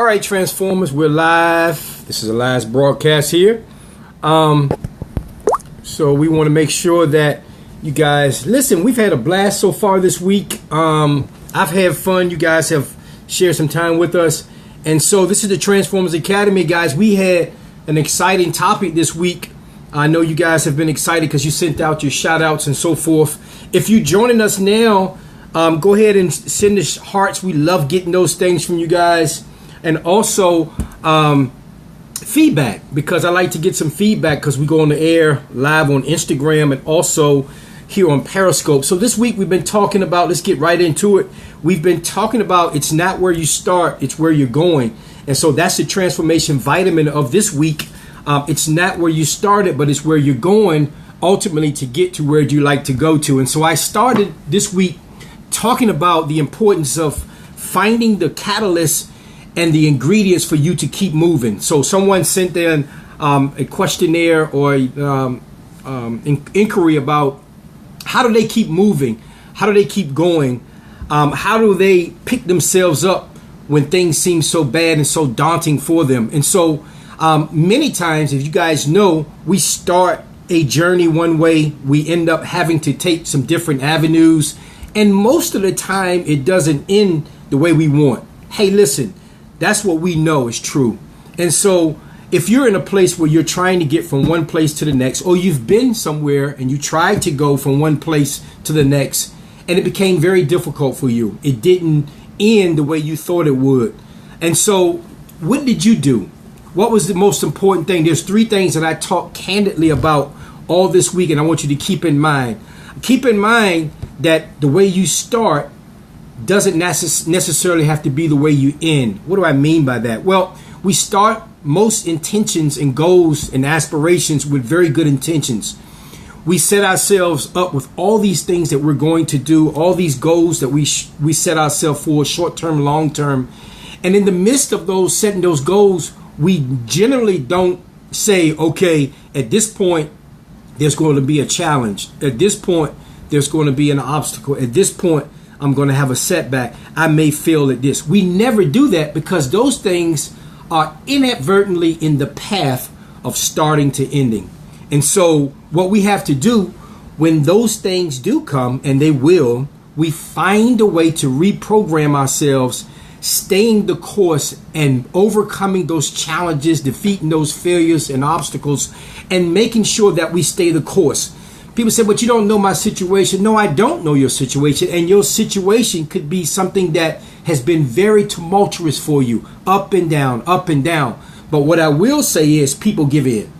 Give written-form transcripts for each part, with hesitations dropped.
All right, Transformers, we're live. This is the last broadcast here. So we want to make sure that you guys listen. We've had a blast so far this week. I've had fun. You guys have shared some time with us. And so this is the Transformers Academy, guys. We had an exciting topic this week. I know you guys have been excited because you sent out your shout outs and so forth. If you're joining us now, go ahead and send us hearts. We love getting those things from you guys. And also feedback, because I like to get some feedback because we go on the air live on Instagram and also here on Periscope. So this week we've been talking about, let's get right into it. We've been talking about it's not where you start, it's where you're going. And so that's the transformation vitamin of this week. It's not where you started, but it's where you're going ultimately to get to where you like to go to. And so I started this week talking about the importance of finding the catalyst and the ingredients for you to keep moving. So someone sent in a questionnaire or inquiry about how do they keep moving? How do they keep going? How do they pick themselves up when things seem so bad and so daunting for them? And so many times, if you guys know, we start a journey one way, we end up having to take some different avenues. And most of the time, it doesn't end the way we want. Hey, listen. That's what we know is true. And so if you're in a place where you're trying to get from one place to the next, or you've been somewhere and you tried to go from one place to the next, and it became very difficult for you, it didn't end the way you thought it would. And so what did you do? What was the most important thing? There's three things that I talk candidly about all this week, and I want you to keep in mind. Keep in mind that the way you start doesn't necessarily have to be the way you end. What do I mean by that? Well, we start most intentions and goals and aspirations with very good intentions. We set ourselves up with all these things that we're going to do, all these goals that we set ourselves for, short-term, long-term. And in the midst of those setting those goals, we generally don't say, okay, at this point, there's going to be a challenge. At this point, there's going to be an obstacle. At this point, I'm going to have a setback. I may fail at this. We never do that because those things are inadvertently in the path of starting to ending. And so what we have to do when those things do come, and they will, we find a way to reprogram ourselves, staying the course and overcoming those challenges, defeating those failures and obstacles, and making sure that we stay the course. People say, but you don't know my situation. No, I don't know your situation. And your situation could be something that has been very tumultuous for you, up and down, up and down. But what I will say is people give in.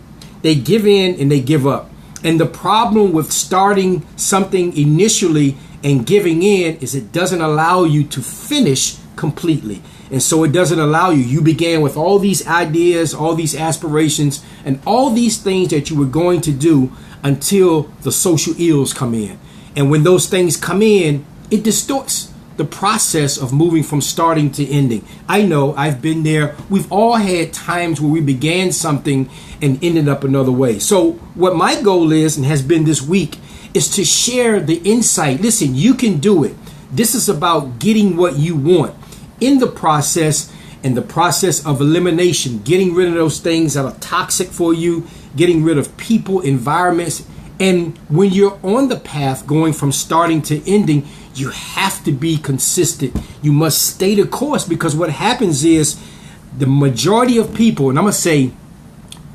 They give in and they give up. And the problem with starting something initially and giving in is it doesn't allow you to finish completely. And so it doesn't allow you. You began with all these ideas, all these aspirations, and all these things that you were going to do until the social ills come in. And when those things come in, it distorts the process of moving from starting to ending. I know, I've been there. We've all had times where we began something and ended up another way. So what my goal is, and has been this week, is to share the insight. Listen, you can do it. This is about getting what you want in the process, and the process of elimination, getting rid of those things that are toxic for you, getting rid of people, environments. And when you're on the path going from starting to ending, you have to be consistent. You must stay the course, because what happens is the majority of people, and I'm going to say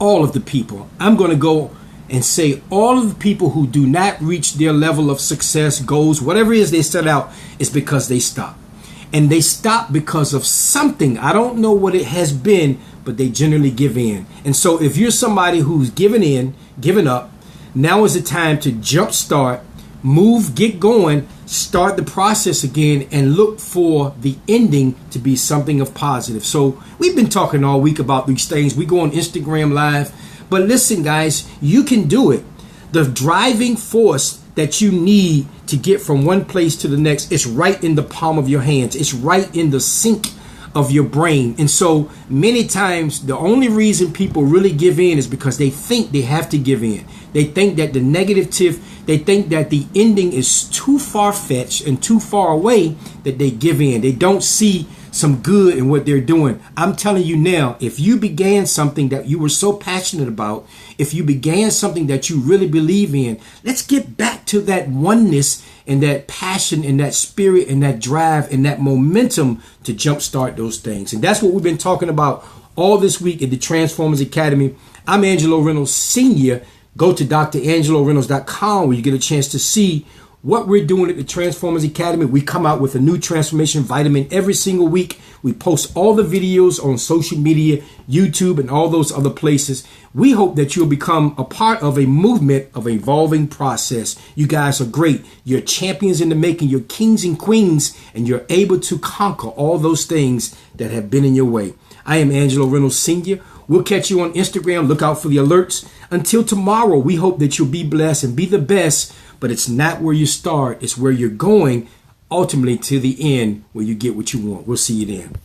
all of the people, I'm going to go and say all of the people who do not reach their level of success, goals, whatever it is they set out, is because they stop. And they stop because of something. I don't know what it has been, but they generally give in. And so if you're somebody who's given up, now is the time to jumpstart, move, get going, start the process again, and look for the ending to be something of positive. So we've been talking all week about these things. We go on Instagram Live. But listen, guys, you can do it. The driving force that you need to get from one place to the next is right in the palm of your hands. It's right in the sink of your brain. And so many times the only reason people really give in is because they think they have to give in. They think that they think that the ending is too far-fetched and too far away that they give in. They don't see some good in what they're doing. I'm telling you now, if you began something that you were so passionate about, if you began something that you really believe in, let's get back to that oneness and that passion and that spirit and that drive and that momentum to jumpstart those things. And that's what we've been talking about all this week at the Transformers Academy. I'm Angelo Reynolds Sr. Go to DrAngeloReynolds.com where you get a chance to see what we're doing at the Transformers Academy. We come out with a new transformation vitamin every single week. We post all the videos on social media, YouTube, and all those other places. We hope that you'll become a part of a movement of evolving process. You guys are great. You're champions in the making. You're kings and queens, and you're able to conquer all those things that have been in your way. I am Angelo Reynolds Sr. We'll catch you on Instagram. Look out for the alerts. Until tomorrow, we hope that you'll be blessed and be the best. But it's not where you start. It's where you're going, ultimately to the end where you get what you want. We'll see you then.